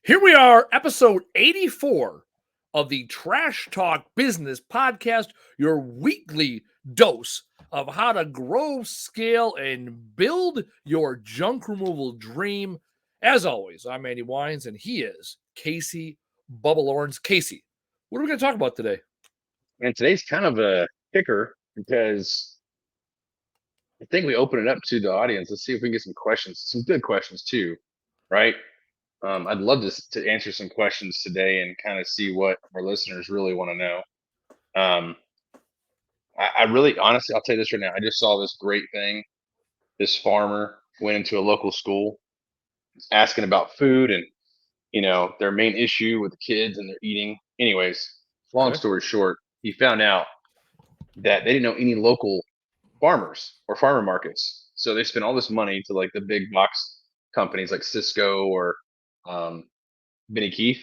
Here we are, episode 84 of the Trash Talk Business Podcast, your weekly dose of how to grow, scale, and build your junk removal dream. As always, I'm Andy Weins, and he is Casey Bubba Lawrence. Casey, what are we going to talk about today? And today's kind of a kicker because I think we open it up to the audience. Let's see if we can get some questions, some good questions too, right? I'd love to answer some questions today and kind of see what our listeners really want to know. I really, honestly, I'll tell you this right now. I just saw this great thing. This farmer went into a local school asking about food and, their main issue with the kids and their eating. Anyways, long story short, he found out that they didn't know any local farmers or farmer markets. So they spent all this money to like the big box companies like Cisco or Benny Keith,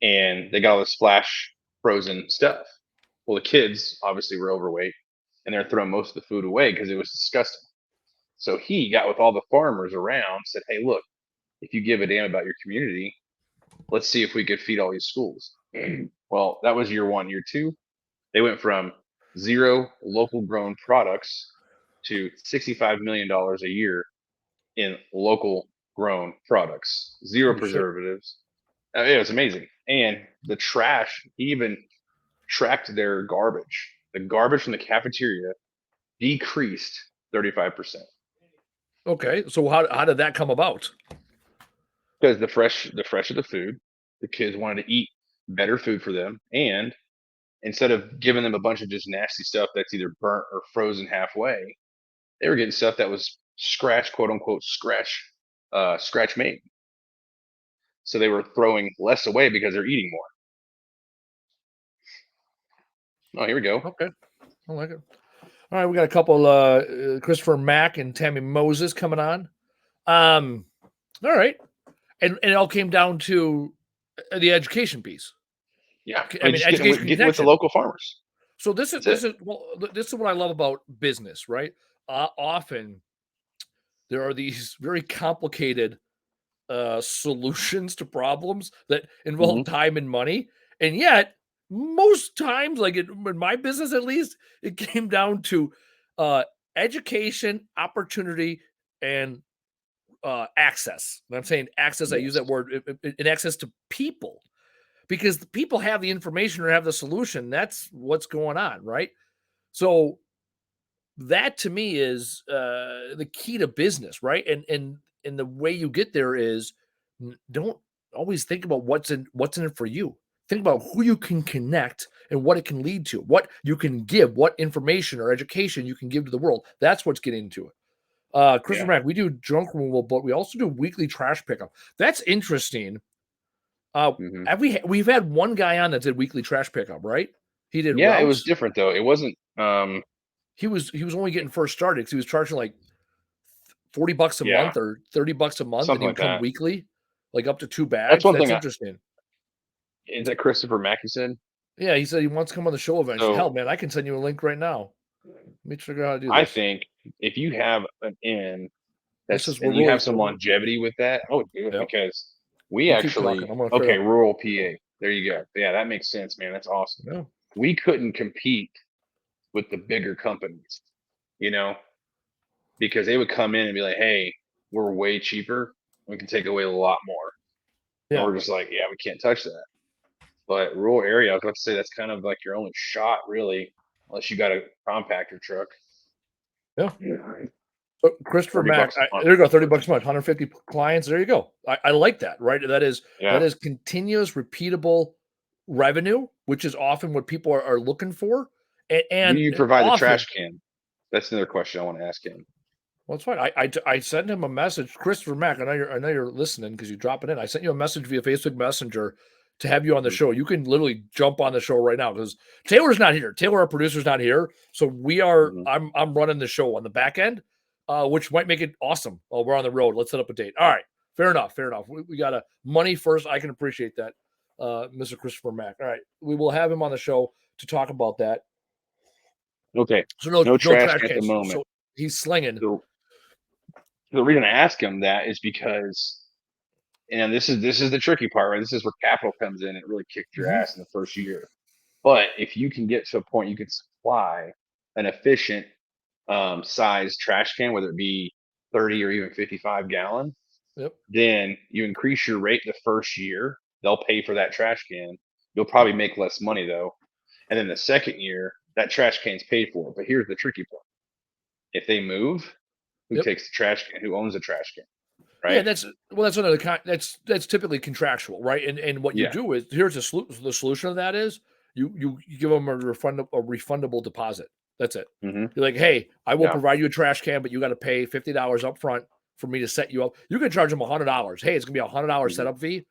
and they got all this flash frozen stuff. Well, the kids obviously were overweight, and they're throwing most of the food away because it was disgusting. So he got with all the farmers around, said, "Hey, look, if you give a damn about your community, let's see if we could feed all these schools." Well, that was year one. Year two, they went from 0 local grown products to $65 million a year in local grown products, 0 Holy shit. preservatives. It was amazing. And the trash, he even tracked their garbage. The garbage from the cafeteria decreased 35%. Okay, so how did that come about? Because the fresher the food, the kids wanted to eat better food for them. And instead of giving them a bunch of just nasty stuff that's either burnt or frozen halfway, they were getting stuff that was scratch, quote unquote, scratch made. So they were throwing less away because they're eating more. Oh, here we go. Okay, I like it. All right, we got a couple, Christopher Mack and Tammy Moses coming on. All right. And it all came down to the education piece. Yeah, I mean, education getting with the local farmers. So this is what I love about business, right? Often there are these very complicated solutions to problems that involve time and money, and yet most times, like in my business at least, it came down to education, opportunity, and access. And I'm saying access. I use that word in access to people, because the people have the information or have the solution. That's what's going on, right? So that to me is the key to business, right? And the way you get there is don't always think about what's in it for you. Think about who you can connect and what it can lead to, what you can give, what information or education you can give to the world. That's what's getting into it. Christopher Mack, we do junk removal, but we also do weekly trash pickup. That's interesting. We've had one guy on that did weekly trash pickup, right? He did. Yeah, routes. It was different though. It wasn't. He was only getting first started because he was charging like $40 a month or $30 a month, something and he would come weekly, like up to 2 bags. That's one thing. Interesting. Is that Christopher Mack? You said? Yeah, he said he wants to come on the show eventually. Hell, man, I can send you a link right now. Let me figure out how to do this. I think if you have an in and you have some longevity with that, because we actually rural PA. There you go. Yeah, that makes sense, man. That's awesome. Yeah. We couldn't compete with the bigger companies, because they would come in and be like, "Hey, we're way cheaper. We can take away a lot more." Yeah. And we're just like, "Yeah, we can't touch that." But rural area, I was about to say that's kind of like your only shot, really, unless you got a compactor truck. Yeah. So Christopher Mack, there you go, $30 a month, 150 clients. There you go. I like that, right? That is continuous, repeatable revenue, which is often what people are looking for. And do you provide the trash can? That's another question I want to ask him. Well, that's fine. I sent him a message, Christopher Mack. I know you're listening because you drop it in. I sent you a message via Facebook Messenger to have you on the show. You can literally jump on the show right now because Taylor's not here. Taylor, our producer's not here, so we are. I'm running the show on the back end, which might make it awesome. Oh, we're on the road. Let's set up a date. All right, fair enough. We got money first. I can appreciate that, Mr. Christopher Mack. All right, we will have him on the show to talk about that. Okay. So no trash at the moment. So he's slinging. So the reason I ask him that is because And this is the tricky part, right? This is where capital comes in and it really kicks your Mhm. ass in the first year. But if you can get to a point you can supply an efficient size trash can, whether it be 30 or even 55 gallon, Yep. then you increase your rate the first year. They'll pay for that trash can. You'll probably make less money though. And then the second year, that trash can's paid for. But here's the tricky part. If they move, who Yep. takes the trash can? Who owns the trash can? Yeah, Right? that's another that's typically contractual, right? And what you Yeah. do is here's the solution of that is you give them a refundable deposit. That's it. Hmm. You're like, hey, I will Yeah. provide you a trash can, but you got to pay $50 up front for me to set you up. You can charge them $100. Hey, it's gonna be $100 Hmm. setup fee,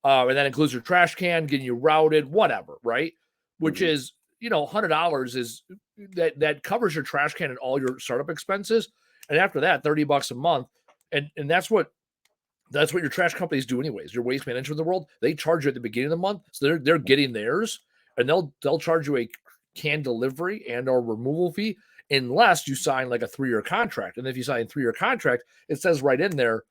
and that includes your trash can, getting you routed, whatever, right? Which Hmm. is $100 is that covers your trash can and all your startup expenses, and after that, $30 a month, and that's what your trash companies do anyways. Your waste management in the world, they charge you at the beginning of the month, so they're getting theirs, and they'll charge you a can delivery and or removal fee unless you sign like a 3-year contract. And if you sign a 3-year contract, it says right in there,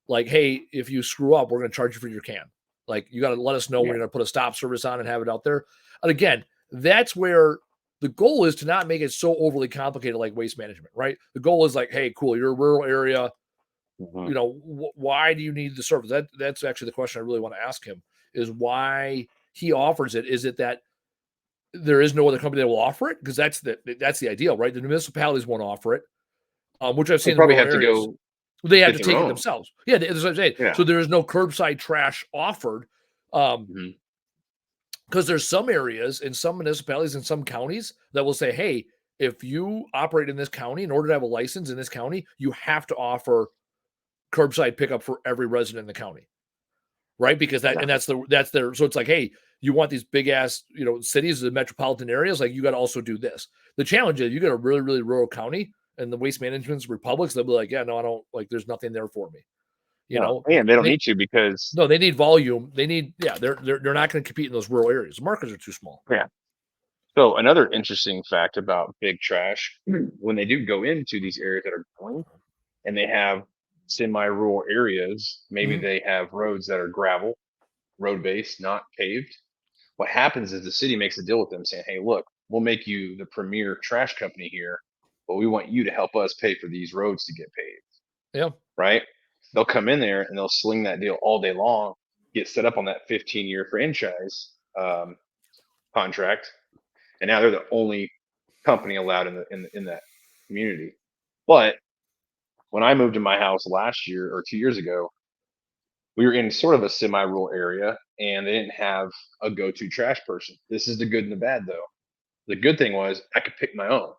like, hey, if you screw up, we're going to charge you for your can. Like, you got to let us know. We're Yeah. going to put a stop service on and have it out there. And again, that's where the goal is, to not make it so overly complicated like waste management, right? The goal is like, hey, cool, you're a rural area, Hmm. why do you need the service? That's actually the question I really want to ask him, is why he offers it. Is it that there is no other company that will offer it? Because that's the ideal, right? The municipalities won't offer it, which I've They seen in probably rural have to areas. go They have get to their take it own. themselves. Yeah, that's what I'm saying. Yeah. So there is no curbside trash offered, um, Hmm. because there's some areas in some municipalities in some counties that will say, hey, if you operate in this county, in order to have a license in this county, you have to offer curbside pickup for every resident in the county. Right? Because that Yeah. and that's their, so it's like, hey, you want these big ass, cities, the metropolitan areas, like you got to also do this. The challenge is you got a really, really rural county and the waste management's republics, they'll be like, yeah, no, I don't, like, there's nothing there for me. You No, know, and they don't they need to because no, they need volume. They need, yeah, they're not going to compete in those rural areas. The markets are too small. yeah. So another interesting fact about big trash, when they do go into these areas that are growing and they have semi-rural areas, maybe Mhm. they have roads that are gravel, road based, not paved. What happens is the city makes a deal with them saying, hey, look, we'll make you the premier trash company here, but we want you to help us pay for these roads to get paved, Yeah. right? They'll come in there and they'll sling that deal all day long, get set up on that 15-year franchise contract, and now they're the only company allowed in that community. But when I moved to my house last year or 2 years ago, we were in sort of a semi-rural area, and they didn't have a go-to trash person. This is the good and the bad, though. The good thing was I could pick my own.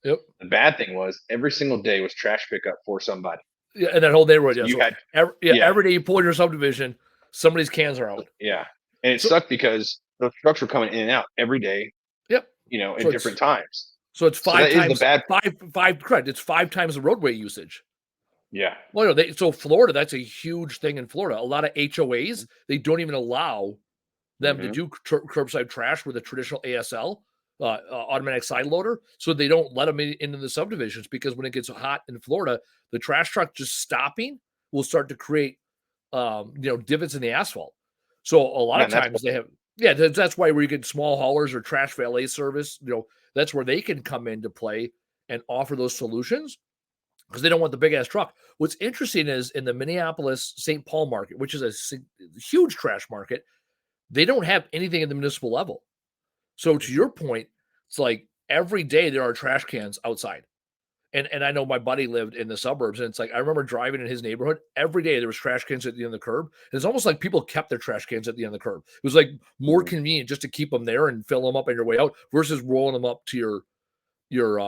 Yep. The bad thing was every single day was trash pickup for somebody. Yeah, and that whole neighborhood. So Yeah. you So had, yeah, every day you pull in your subdivision, somebody's cans are out. yeah, and it So sucked because the trucks were coming in and out every day, yep. at So different times. so it's So five that is the times bad. five correct. It's 5 times the roadway usage. Yeah. Well, so Florida, that's a huge thing in Florida. A lot of HOAs, they don't even allow them to Hmm. do curbside trash with a traditional ASL, automatic side loader. So they don't let them into the subdivisions, because when it gets hot in Florida, the trash truck just stopping will start to create, divots in the asphalt. So a lot Yeah, of and that's times they have, yeah, that's why where you get small haulers or trash valet service, that's where they can come into play and offer those solutions, because they don't want the big ass truck. What's interesting is in the Minneapolis St. Paul market, which is a huge trash market, they don't have anything at the municipal level. So to your point, it's like every day there are trash cans outside. And I know my buddy lived in the suburbs, and it's like I remember driving in his neighborhood every day. There was trash cans at the end of the curb. And it's almost like people kept their trash cans at the end of the curb. It was like more Mhm. convenient just to keep them there and fill them up on your way out versus rolling them up to your your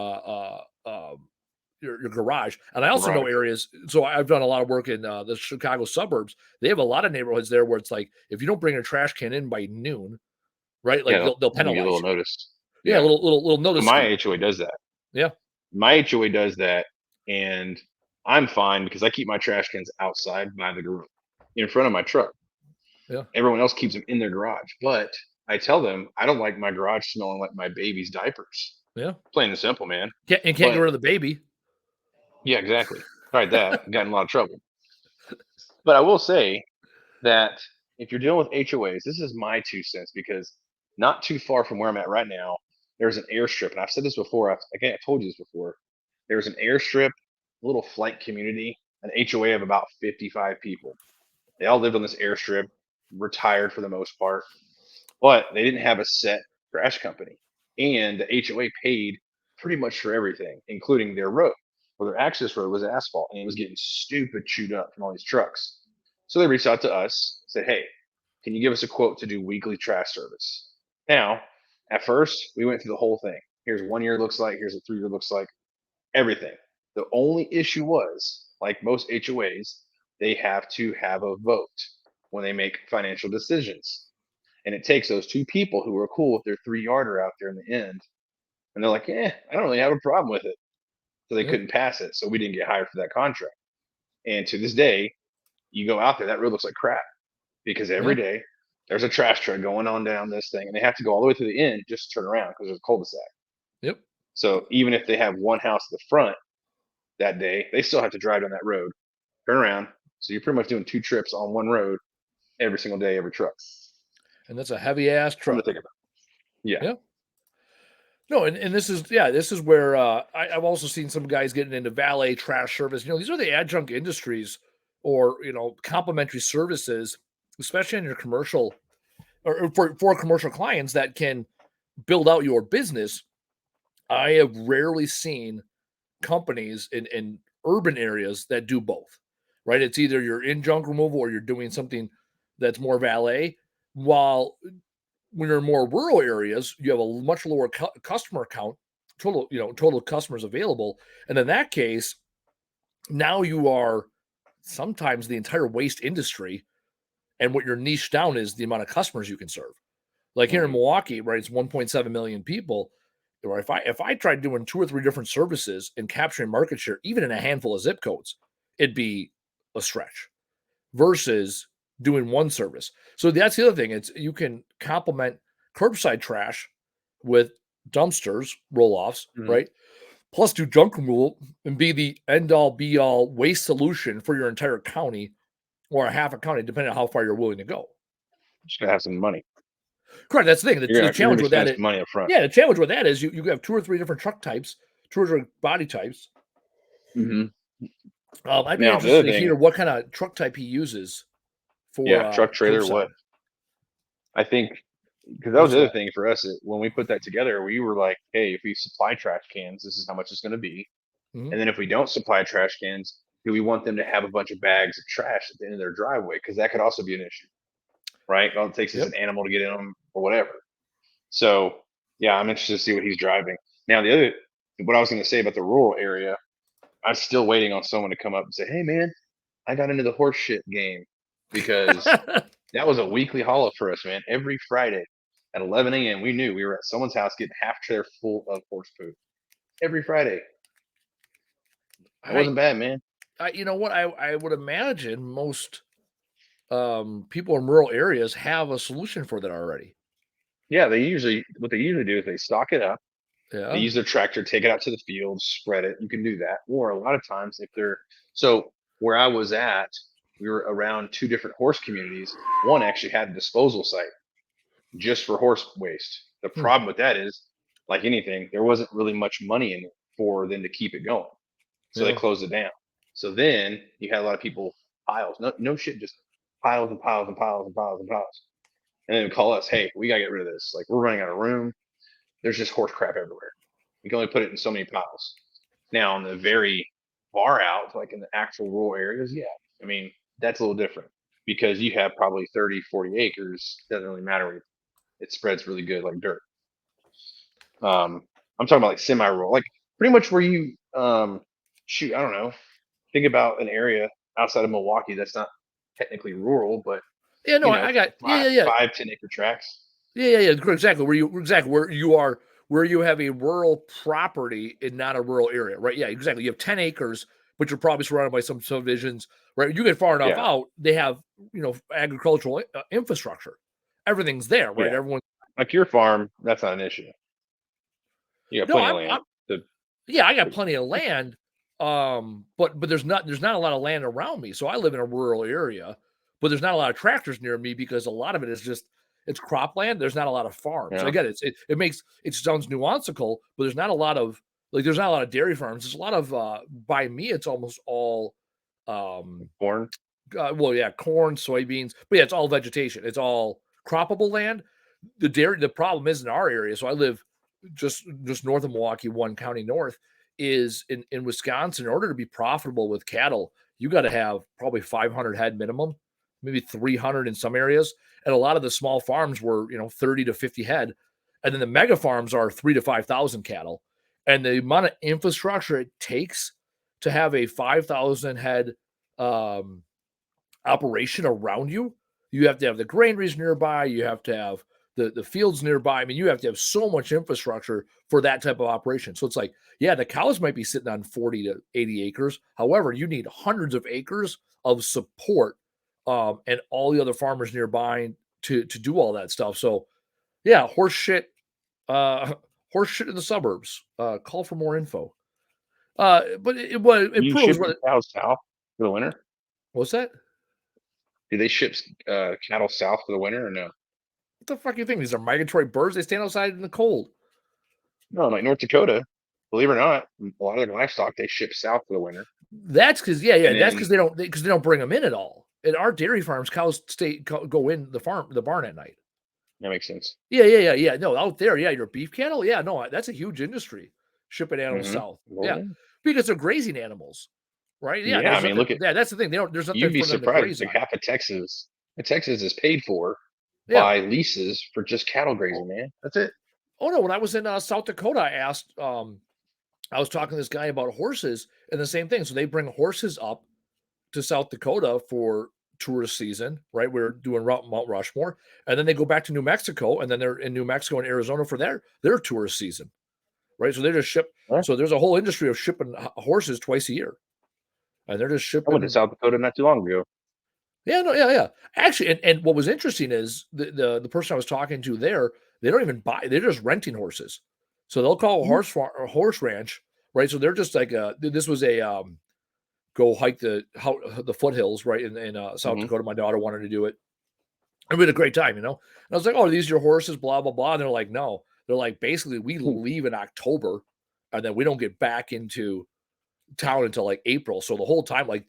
garage. And I also know Right. areas. So I've done a lot of work in the Chicago suburbs. They have a lot of neighborhoods there where it's like if you don't bring a trash can in by noon, right? Yeah, Like they'll they'll give you a penalize little you. notice. Yeah, a Yeah. little So notice my fee. HOA does that. Yeah, My HOA does that, and I'm fine because I keep my trash cans outside by the garage, in front of my truck. yeah, Everyone else keeps them in their garage, but I tell them I don't like my garage smelling like my baby's diapers. yeah. Plain and simple, man. Can't get But rid of the baby. yeah, exactly. Tried that, got in a lot of trouble. But I will say, that if you're dealing with HOAs, this is my 2 cents because not too far from where I'm at right now, there's an airstrip, and I've said this before. I told you this before. There's an airstrip, a little flight community, an HOA of about 55 people. They all lived on this airstrip, retired for the most part, but they didn't have a set trash company, and the HOA paid pretty much for everything, including their road. Well, their access road was asphalt, and it was getting stupid chewed up from all these trucks. So they reached out to us, said, "Hey, can you give us a quote to do weekly trash service?" Now, at first, we went through the whole thing. Here's 1 year looks like. Here's a 3 year looks like. Everything. The only issue was, like most HOAs, they have to have a vote when they make financial decisions. And it takes those two people who are cool with their 3 yarder out there in the end. And they're like, I don't really have a problem with it. So they Yep. couldn't pass it. So we didn't get hired for that contract. And to this day, you go out there, that road looks like crap because every Yeah. day there's a trash truck going on down this thing and they have to go all the way to the end just to turn around because there's a cul-de-sac. Yep. So even if they have one house at the front that day, they still have to drive down that road, turn around. So you're pretty much doing 2 trips on one road every single day, every truck. And that's a heavy ass Something to truck. think about. Yeah. Yeah. No, and this is where I've also seen some guys getting into valet trash service. These are the adjunct industries or complementary services, especially in your commercial or for commercial clients that can build out your business. I have rarely seen companies in urban areas that do both. Right? It's either you're in junk removal or you're doing something that's more valet. While when you're in more rural areas, you have a much lower customer count, total customers available, and in that case, now you are sometimes the entire waste industry, and what your niche down is the amount of customers you can serve. Like here in Hmm. Milwaukee, right? It's 1.7 million people. Or if I tried doing 2 or 3 different services and capturing market share, even in a handful of zip codes, it'd be a stretch versus doing one service. So that's the other thing. It's you can complement curbside trash with dumpsters, roll-offs, Hmm. right? Plus do junk removal and be the end all be all waste solution for your entire county or a half a county, depending on how far you're willing to go. Just gonna have some money. Correct. That's the thing. The You're gonna challenge be with that spending is, some money up front. yeah, the challenge with that is you have 2 or 3 different truck types, 2 or 3 body types. Hmm. I'd be Now the interested other to thing, hear what kind of truck type he uses for yeah, truck trailer, what curbside. I think, because that was What's the other that? thing for us. When we put that together, we were like, hey, if we supply trash cans, this is how much it's going to be. Mhm. And then if we don't supply trash cans, do we want them to have a bunch of bags of trash at the end of their driveway? Because that could also be an issue, right? All it takes is Yep. an animal to get in them or whatever. So, yeah, I'm interested to see what he's driving. Now, what I was going to say about the rural area, I'm still waiting on someone to come up and say, hey, man, I got into the horse shit game because that was a weekly haul for us, man. Every Friday at 11 a.m., we knew we were at someone's house getting half a trailer full of horse food. Every Friday. That I, wasn't bad, man. you know what? I would imagine most people in rural areas have a solution for that already. Yeah, what they usually do is they stock it up. They Yeah. use their tractor, take it out to the field, spread it. You can do that. Or a lot of times, if they're so where I was at, we were around two different horse communities. One actually had a disposal site just for horse waste. The Hmm. problem with that is, like anything, there wasn't really much money in it for them to keep it going. So they Yeah. closed it down. So then you had a lot of people piles, no shit, just piles and piles and piles and piles and piles. And then call us, hey, we gotta get rid of this. Like we're running out of room. There's just horse crap everywhere. You can only put it in so many piles. Now on the very far out, like in the actual rural areas, yeah. I mean, that's a little different because you have probably 30, 40 acres. Doesn't really matter. It spreads really good like dirt. I'm talking about like semi-rural, like pretty much where you shoot. I don't know. Think about an area outside of Milwaukee that's not technically rural, but Yeah. No, you know, I got. Yeah. five, Yeah. Yeah. 5, 10 acre tracks. Yeah. Exactly. Where you are, where you have a rural property and not a rural area, right? Yeah. Exactly. You have 10 acres, but you're probably surrounded by some subdivisions, right? You get far enough Yeah, out, they have agricultural infrastructure. Everything's there, right? yeah. Everyone. Like your farm, that's not an issue. You got No, plenty of I'm land. To, yeah, I got to plenty of land, but there's not a lot of land around me, so I live in a rural area, but there's not a lot of tractors near me because a lot of it is just it's cropland. There's not a lot of farms. Yeah. Again, it makes it sounds nuancical, but there's not a lot of there's not a lot of dairy farms. There's a lot of by me, it's almost all um Corn. well, yeah, corn, soybeans, but yeah, it's all vegetation. It's all croppable land. The problem is in our area. So I live just north of Milwaukee, one county north, is in Wisconsin. In order to be profitable with cattle, you got to have probably 500 head minimum, maybe 300 in some areas, and a lot of the small farms were 30 to 50 head, and then the mega farms are 3 to 5,000 cattle, and the amount of infrastructure it takes to have a 5,000 head um, operation around you. You have to have the granaries nearby. You have to have the fields nearby. I mean, you have to have so much infrastructure for that type of operation. So it's like, yeah, the cows might be sitting on 40 to 80 acres. However, you need hundreds of acres of support and all the other farmers nearby to do all that stuff. So yeah, horse shit, uh, horse shit in the suburbs. Call for more info. But Do it you proves ship what your cows south for the winter? what's that? Do they ship cattle south for the winter or no? What the fuck do you think? These are migratory birds. They stand outside in the cold. No, like North Dakota, believe it or not, a lot of their livestock they ship south for the winter. That's because yeah, And that's then because they don't bring them in at all. At our dairy farms, cows go in the barn at night. that makes sense. Yeah. No, out there, yeah, your beef cattle, yeah, no, that's a huge industry shipping animals Hmm. south. Well, Yeah, yeah. because they're grazing animals, right? Yeah, Yeah, I there's mean, nothing. look at Yeah, that's the thing. There's nothing you'd be for them to surprised. graze Like on. half of Texas is paid for Yeah. by leases for just cattle Oh, grazing, man. That's it. oh no, when I was in South Dakota, I was talking to this guy about horses, and the same thing. So they bring horses up to South Dakota for tourist season, right? We're doing Mount Rushmore, and then they go back to New Mexico, and then they're in New Mexico and Arizona for their tourist season, right? So they just ship. Yeah. So there's a whole industry of shipping horses twice a year, and they're just I went to shipping. South Dakota not too long ago. Yeah, no, yeah. Actually, and what was interesting is the person I was talking to there, they don't even buy; they're just renting horses. So they'll call a Mhm. horse ranch, right? So they're just like this was a go hike the foothills, right in South Mhm. Dakota. My daughter wanted to do it. And we had a great time. And I was like, "Oh, are these your horses?" Blah blah blah. And they're like, "No." They're like, basically, we Hmm. leave in October, and then we don't get back into town until like April. So the whole time, like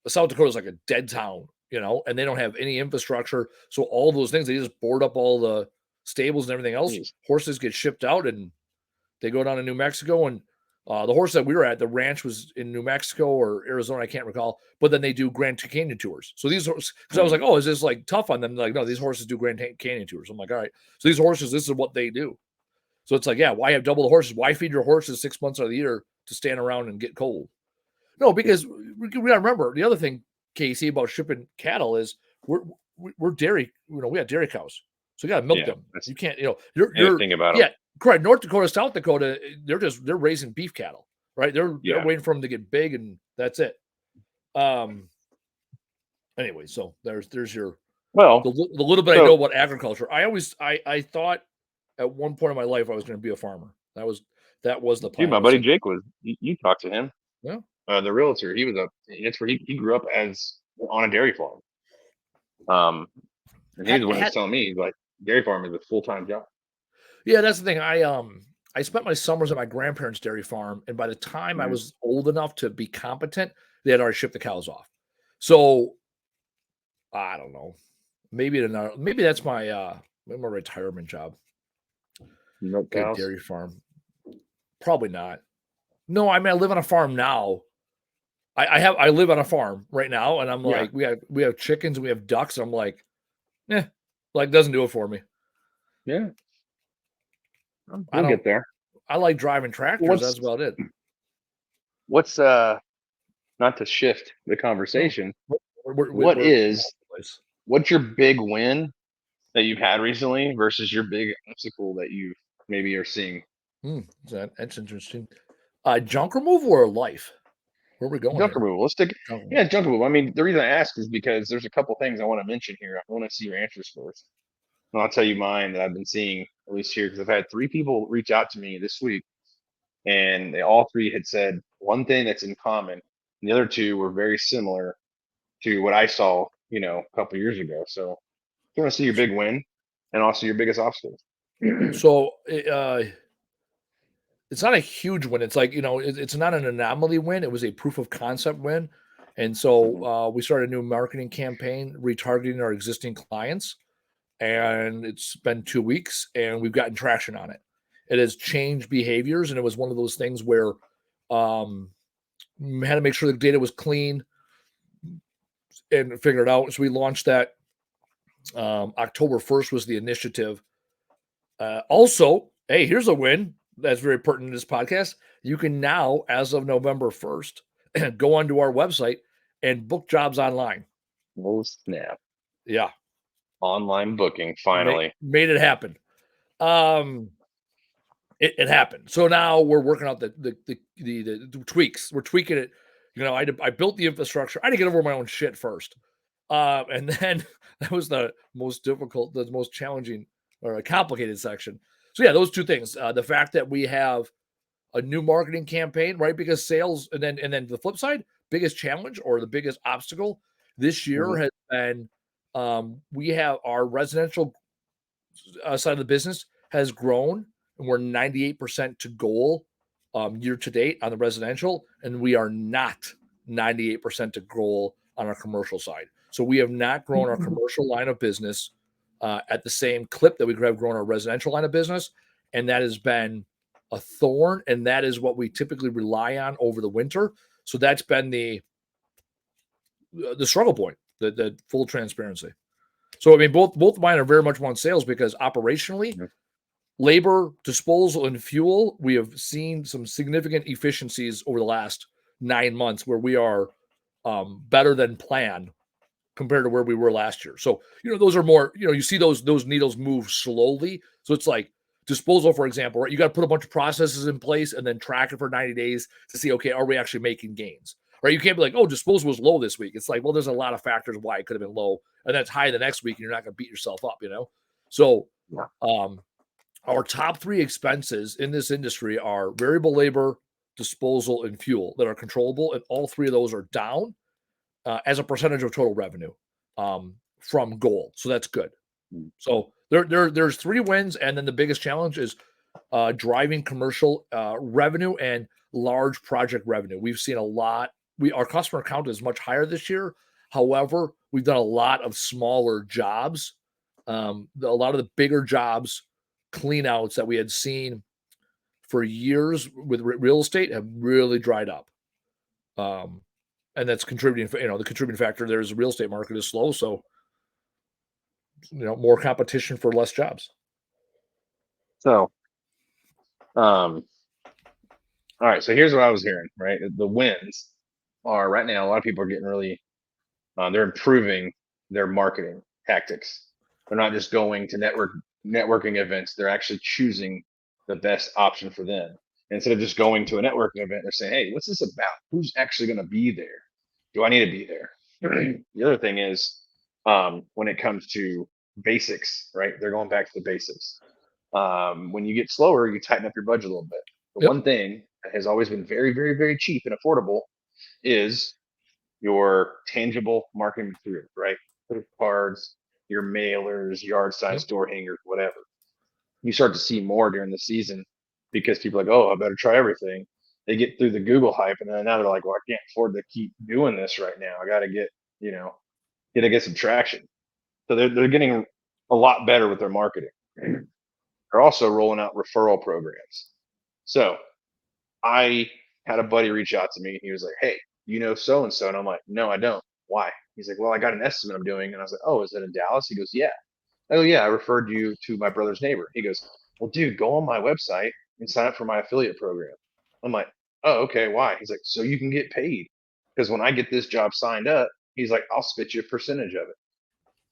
South Dakota is like a dead town, and they don't have any infrastructure. So all those things, they just board up all the stables and everything else. Jeez. Horses get shipped out, and they go down to New Mexico, and the horse that we were at, the ranch was in New Mexico or Arizona, I can't recall. But then they do Grand Canyon tours. So these horses, because I was Mhm. like, oh, is this like tough on them? They're like, no, these horses do Grand Canyon tours. I'm like, all right. So these horses, this is what they do. So it's like, yeah, why have double the horses? Why feed your horses 6 months out of the year to stand around and get cold? No, because we got to remember the other thing, Casey, about shipping cattle is we're we're dairy. We have dairy cows, so you got to milk Yeah, them. that's You can't, you're the thing about them. yeah, correct. North Dakota, South Dakota, they're raising beef cattle, right? They're Yeah. waiting for them to get big, and that's it. Um. Anyway, so there's your Well, the little bit I know so about agriculture. I thought at one point in my life I was going to be a farmer. That was the dude, plan. my I was buddy like, Jake was. You talked to him, yeah, the realtor. He was up. That's where he grew up as on a dairy farm. Um, and he's had, the one that's had telling me he's like dairy farm is a full-time job. Yeah, that's the thing. I spent my summers at my grandparents' dairy farm, and by the time I Mhm. was old enough to be competent, they had already shipped the cows off. So I don't know. Maybe that's my retirement job. Milk Get a cows. dairy farm. Probably not. No, I mean I live on a farm now. I live on a farm right now, and I'm Yeah. like we have chickens and we have ducks. And I'm like, like doesn't do it for me. Yeah. I We'll don't. get there. I like driving tractors. What's That's about it. what's not to shift the No, conversation. What we're is what's your big win that you've had recently versus your big obstacle that you maybe are seeing? That's interesting. Junk removal or life? Where are we going Junk here? removal. Let's take Junk removal. yeah, junk removal. I mean, the reason I ask is because there's a couple things I want to mention here. I want to see your answers first. And I'll tell you mine that I've been seeing at least here because I've had three people reach out to me this week, and they all three had said one thing that's in common. And the other two were very similar to what I saw a couple of years ago. So you want to see your big win and also your biggest obstacle. So it's not a huge win. It's like, it's not an anomaly win. It was a proof of concept win. And so Mhm. we started a new marketing campaign retargeting our existing clients. And it's been 2 weeks and we've gotten traction on it. It has changed behaviors. And it was one of those things where um, we had to make sure the data was clean and figure it out. So we launched that. October 1st was the initiative. Also, hey, here's a win that's very pertinent to this podcast. You can now, as of November 1st, go onto our website and book jobs online. Oh snap! Yeah, Online booking made, finally. made it happen. Um, it happened. So now we're working out the tweaks. We're tweaking it. I built the infrastructure. I had to get over my own shit first. And then that was the most difficult, the most challenging or a complicated section. So yeah, those two things. The fact that we have a new marketing campaign, right? Because sales, and then the flip side, biggest challenge or the biggest obstacle this year Mhm. has been we have our residential side of the business has grown, and we're 98% to goal year to date on the residential, and we are not 98% to goal on our commercial side. So we have not grown our commercial line of business at the same clip that we have grown our residential line of business, and that has been a thorn, and that is what we typically rely on over the winter. So that's been the struggle point, the full transparency. So I mean, both mine are very much on sales because operationally, Mhm. labor, disposal, and fuel, we have seen some significant efficiencies over the last 9 months where we are better than planned compared to where we were last year. So, those are more, you see those needles move slowly. So it's like disposal, for example, right? You got to put a bunch of processes in place and then track it for 90 days to see, okay, are we actually making gains? Right? You can't be like, oh, disposal was low this week. It's like, well, there's a lot of factors why it could have been low, and that's high the next week, and you're not going to beat yourself up. So, Yeah. um, our top three expenses in this industry are variable labor, disposal, and fuel that are controllable, and all three of those are down as a percentage of total revenue from goal. So that's good. Mm. So there's three wins, and then the biggest challenge is driving commercial revenue and large project revenue. We've seen a lot. Our customer count is much higher this year. However, we've done a lot of smaller jobs. A lot of the bigger jobs, clean outs that we had seen for years with real estate have really dried up. Um, and that's contributing. The contributing factor there is the real estate market is slow, so more competition for less jobs. So, um, all right. So here's what I was hearing. Right, the wins are right now. A lot of people are getting really. They're improving their marketing tactics. They're not just going to networking events. They're actually choosing the best option for them. Instead of just going to a networking event, they're saying, "Hey, what's this about? Who's actually going to be there? Do I need to be there?" The other thing is, when it comes to basics, right? They're going back to the basics. When you get slower, you tighten up your budget a little bit. The Yep. one thing that has always been very, very, very cheap and affordable is your tangible marketing materials, right? Cards, your mailers, yard signs, Yep. door hangers, whatever. You start to see more during the season because people are like, oh, I better try everything. They get through the Google hype, and then now they're like, well, I can't afford to keep doing this right now. I got to you know, get some traction. So they're getting a lot better with their marketing. They're also rolling out referral programs. So I had a buddy reach out to me. And he was like, "Hey, you know so and so?" And I'm like, "No, I don't. Why?" He's like, "Well, I got an estimate I'm doing." And I was like, "Oh, is it in Dallas?" He goes, "Yeah." "Oh, yeah, I referred you to my brother's neighbor." He goes, "Well, dude, go on my website and sign up for my affiliate program." I'm like, "Oh, okay. Why?" He's like, "So you can get paid. Because when I get this job signed up, he's like, I'll spit you a percentage of it."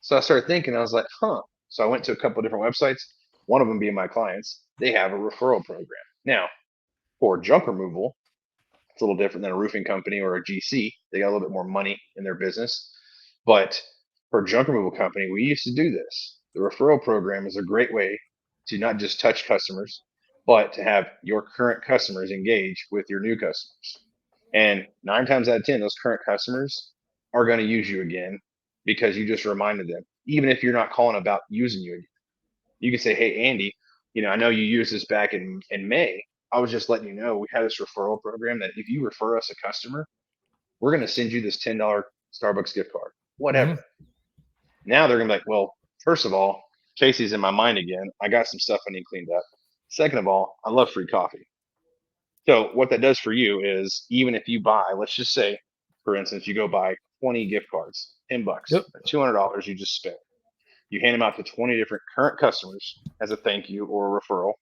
So I started thinking, I was like, huh. So I went to a couple of different websites, one of them being my clients. They have a referral program. Now, for junk removal, it's a little different than a roofing company or a GC. They got a little bit more money in their business. But for a junk removal company, we used to do this. The referral program is a great way to not just touch customers, but to have your current customers engage with your new customers. And 9 times out of 10, those current customers are going to use you again because you just reminded them. Even if you're not calling about using you, you can say, "Hey, Andy, I know you used this back in May. I was just letting you know we have this referral program that if you refer us a customer, we're going to send you this $10 Starbucks gift card, whatever." Mhm. Now they're going to be like, "Well, first of all, Casey's in my mind again. I got some stuff I need cleaned up. Second of all, I love free coffee." So what that does for you is even if you buy, let's just say, for instance, you go buy 20 gift cards, $10, Yep. $200 you just spent. You hand them out to 20 different current customers as a thank you or a referral,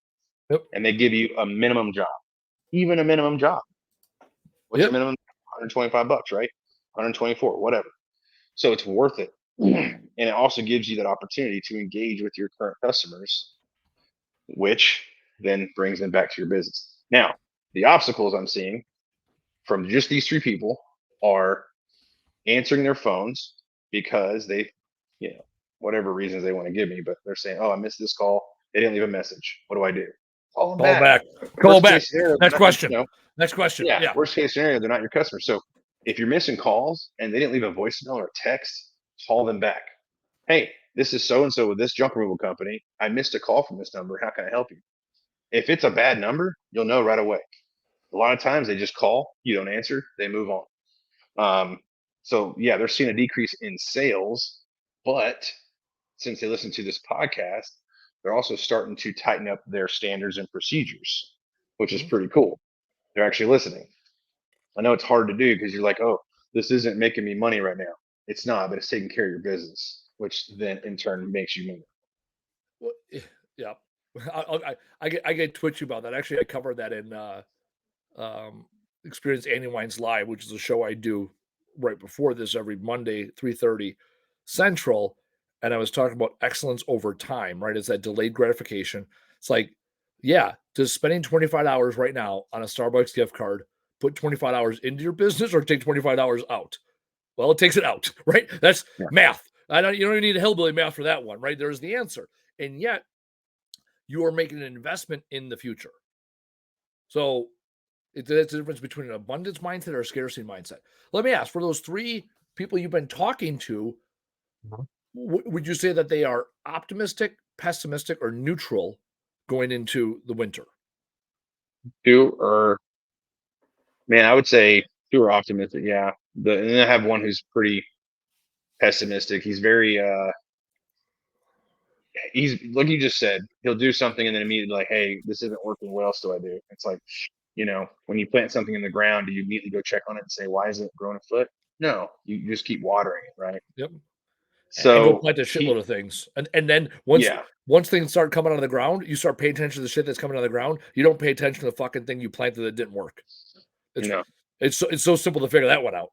Yep. and they give you a minimum job, even a minimum job. What's your Yep. minimum? $125, right? 124, whatever. So it's worth it. And it also gives you that opportunity to engage with your current customers, which then brings them back to your business. Now, the obstacles I'm seeing from just these three people are answering their phones because they, whatever reasons they want to give me, but they're saying, "Oh, I missed this call. They didn't leave a message. What do I do?" Call them Call them back. back. Call them Worst back. case scenario, they're Next not question. Next question. yeah, Yeah. worst case scenario, they're not your customer. So if you're missing calls and they didn't leave a voicemail or a text, call them back. "Hey, this is so and so with this junk removal company. I missed a call from this number. How can I help you?" If it's a bad number, you'll know right away. A lot of times they just call, you don't answer, they move on. Um, so yeah, they're seeing a decrease in sales, but since they listen to this podcast, they're also starting to tighten up their standards and procedures, which is Mhm. pretty cool. They're actually listening. I know it's hard to do because you're like, "Oh, this isn't making me money right now." It's not, but it's taking care of your business, which then in turn makes you money. Well, yeah. I get twitchy about that. Actually, I covered that in um, Experience Andy Wines Live, which is a show I do right before this every Monday, 3:30 Central. And I was talking about excellence over time, right? It's that delayed gratification. It's like, yeah, does spending 25 hours right now on a Starbucks gift card put 25 hours into your business or take 25 hours out? Well, it takes it out, right? That's Yeah. math. You don't even need a hillbilly math for that one, right? There's the answer. And yet you are making an investment in the future. So that's the difference between an abundance mindset or a scarcity mindset. Let me ask, for those three people you've been talking to, Mhm. would you say that they are optimistic, pessimistic, or neutral going into the winter? Two are, man, I would say two are optimistic. Yeah. And then I have one who's pretty pessimistic. He's like you just said, he'll do something and then immediately like, "Hey, this isn't working. What else do I do?" It's like, when you plant something in the ground, do you immediately go check on it and say, "Why isn't it growing a foot?" No, you just keep watering it, right? Yep. And go So plant a shitload of things. And then yeah, once things start coming out of the ground, you start paying attention to the shit that's coming out of the ground. You don't pay attention to the fucking thing you planted that didn't work. you It's know, it's so simple to figure that one out.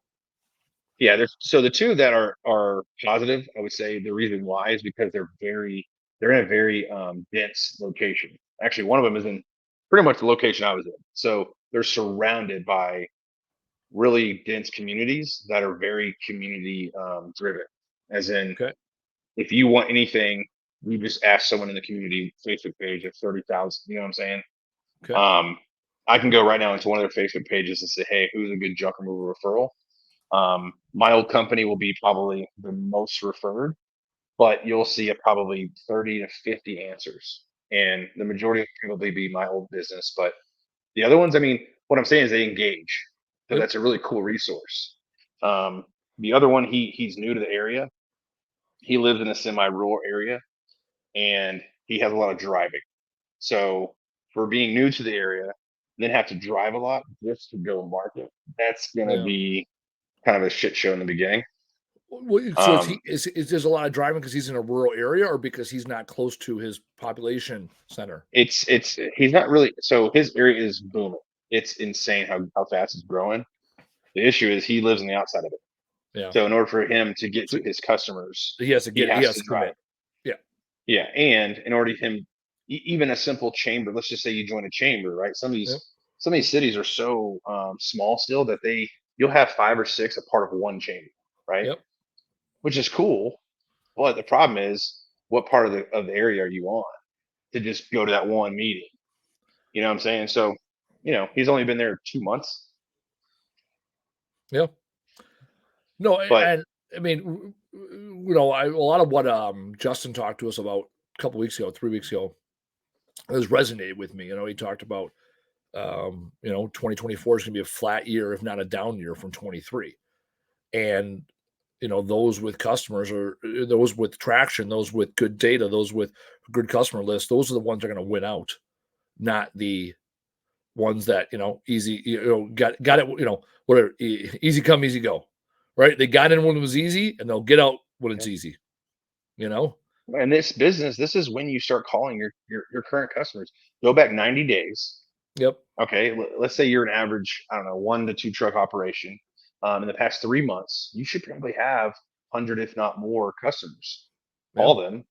yeah. So the two that are positive, I would say the reason why is because they're in a very dense location. Actually, one of them is in pretty much the location I was in. So they're surrounded by really dense communities that are very community driven. As in, Okay. if you want anything, you just ask someone in the community Facebook page of 30,000. You know what I'm saying? Okay. Um, I can go right now into one of their Facebook pages and say, "Hey, who's a good junk removal referral?" My old company will be probably the most referred, but you'll see probably 30 to 50 answers. And the majority will probably be my old business. But the other ones, I mean, what I'm saying is they engage. So Yep. that's a really cool resource. Um, the other one, he's new to the area. He lives in a semi-rural area and he has a lot of driving. So for being new to the area, then have to drive a lot just to go market, that's gonna Yeah. be kind of a shit show in the beginning. So Um, is there's a lot of driving because he's in a rural area or because he's not close to his population center? it's he's not really, so his area is booming. It's insane how fast it's growing. The issue is he lives on the outside of it. Yeah. So in order for him to get So to his customers, he has to he get it. He has has to to drive. commit. Yeah. Yeah, and in order to him, even a simple chamber. Let's just say you join a chamber, right? Yep. Some of these cities are so small still that you'll have five or six a part of one chamber, right? Yep. Which is cool. But the problem is, what part of the area are you on to just go to that one meeting? You know what I'm saying? So, he's only been there 2 months, Yeah. No, but and I mean, a lot of what Justin talked to us about a couple weeks ago, 3 weeks ago, has resonated with me. He talked about 2024 is going to be a flat year, if not a down year from 23. And those with customers or those with traction, those with good data, those with good customer lists, those are the ones that are going to win out, not the ones that easy, got it, whatever, easy come, easy go, right? They got in when it was easy, and they'll get out when it's Yeah. easy. You know? And this business, this is when you start calling your current customers. Go back 90 days. Yep. Okay, let's say you're an average, I don't know, 1 to 2 truck operation. In the past 3 months, you should probably have 100, if not more, customers. Yeah. Call them.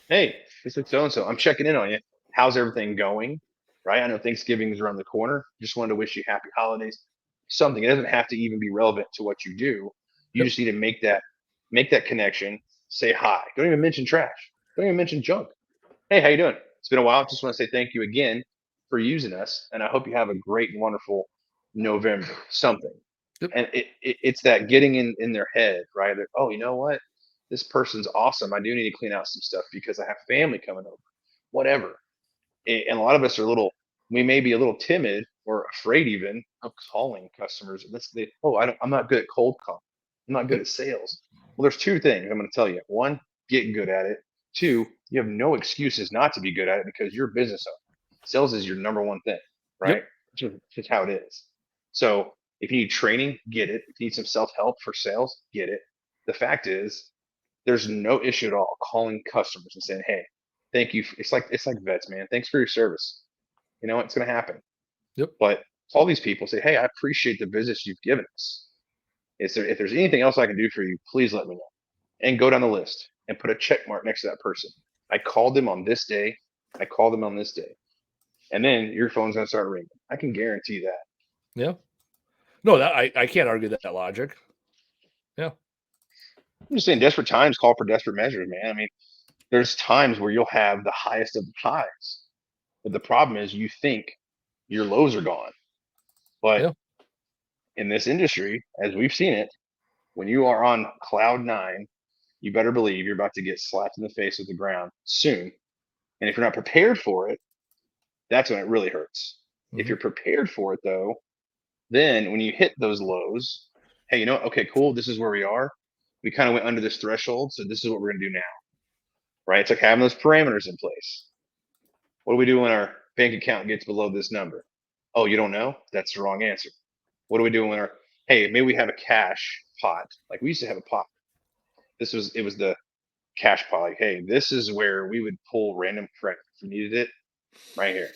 Hey, this is so and so. I'm checking in on you. How's everything going? Right? I know Thanksgiving is around the corner. Just wanted to wish you happy holidays. Something. It doesn't have to even be relevant to what you do. You Yep. just need to make that connection. Say hi. Don't even mention trash. Don't even mention junk. Hey, how you doing? It's been a while. Just want to say thank you again for using us, and I hope you have a great and wonderful November. Something. Yep. And it's that getting in their head, right? That, oh, you know what? This person's awesome. I do need to clean out some stuff because I have family coming over. Whatever. And a lot of us are we may be a little timid or afraid even of calling customers. I'm not good at cold call. I'm not good Yep. at sales. Well, there's two things I'm going to tell you. One, get good at it. Two, you have no excuses not to be good at it because you're a business owner. Sales is your number one thing, right? Yep. It's just how it is. So if you need training, get it. If you need some self help for sales, get it. The fact is, there's no issue at all calling customers and saying, "Hey, thank you." It's like vets, man. Thanks for your service. You know it's going to happen. Yep. But call these people, say, "Hey, I appreciate the business you've given us. If there's anything else I can do for you, please let me know." And go down the list and put a check mark next to that person. I called them on this day. I called them on this day, and then your phone's going to start ringing. I can guarantee that. Yeah. No, that I can't argue that logic. Yeah. I'm just saying, desperate times call for desperate measures, man. I mean, there's times where you'll have the highest of the highs, but the problem is you think your lows are gone. But Yeah. in this industry, as we've seen it, when you are on cloud nine, you better believe you're about to get slapped in the face with the ground soon. And if you're not prepared for it, that's when it really hurts. If Hmm. you're prepared for it, though, then when you hit those lows, hey, you know what? Okay, cool. This is where we are. We kind of went under this threshold. So this is what we're going to do now, right? It's like having those parameters in place. What do we do when our bank account gets below this number? Oh, you don't know? That's the wrong answer. What do we do when hey, maybe we have a cash pot? Like we used to have a pot. It was the cash pot. Like, hey, this is where we would pull random credit if we needed it right here.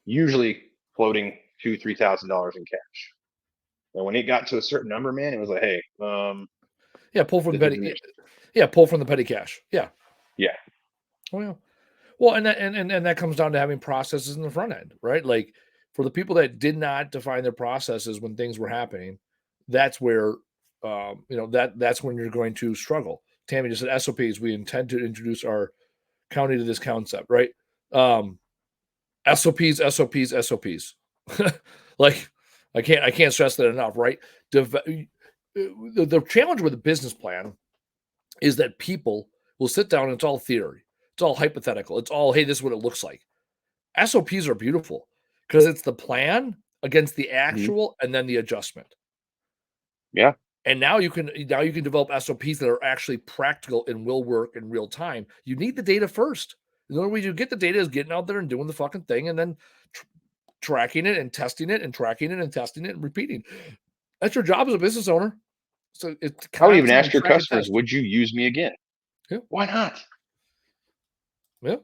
Usually floating $2,000-3,000 in cash. And when it got to a certain number, man, it was like, hey, Yeah. Pull from this the is petty. an Yeah. issue. Yeah, pull from the petty cash. Yeah. Yeah. Oh yeah. Well, and that comes down to having processes in the front end, right? Like for the people that did not define their processes when things were happening, that's where that's when you're going to struggle. Tammy just said SOPs. We intend to introduce our county to this concept, right? SOPs, SOPs, SOPs. Like I can't stress that enough, right? The challenge with a business plan is that people will sit down and it's all theory. It's all hypothetical. It's all, hey, this is what it looks like. SOPs are beautiful because it's the plan against the Mhm. actual and then the adjustment. Yeah. And now you can develop SOPs that are actually practical and will work in real time. You need the data first. The only way you get the data is getting out there and doing the fucking thing and then tracking it and testing it and tracking it and testing it and repeating. That's your job as a business owner. So it's I would even constantly ask your track and customers, test. would you use me again? Yeah. Why not? Yeah.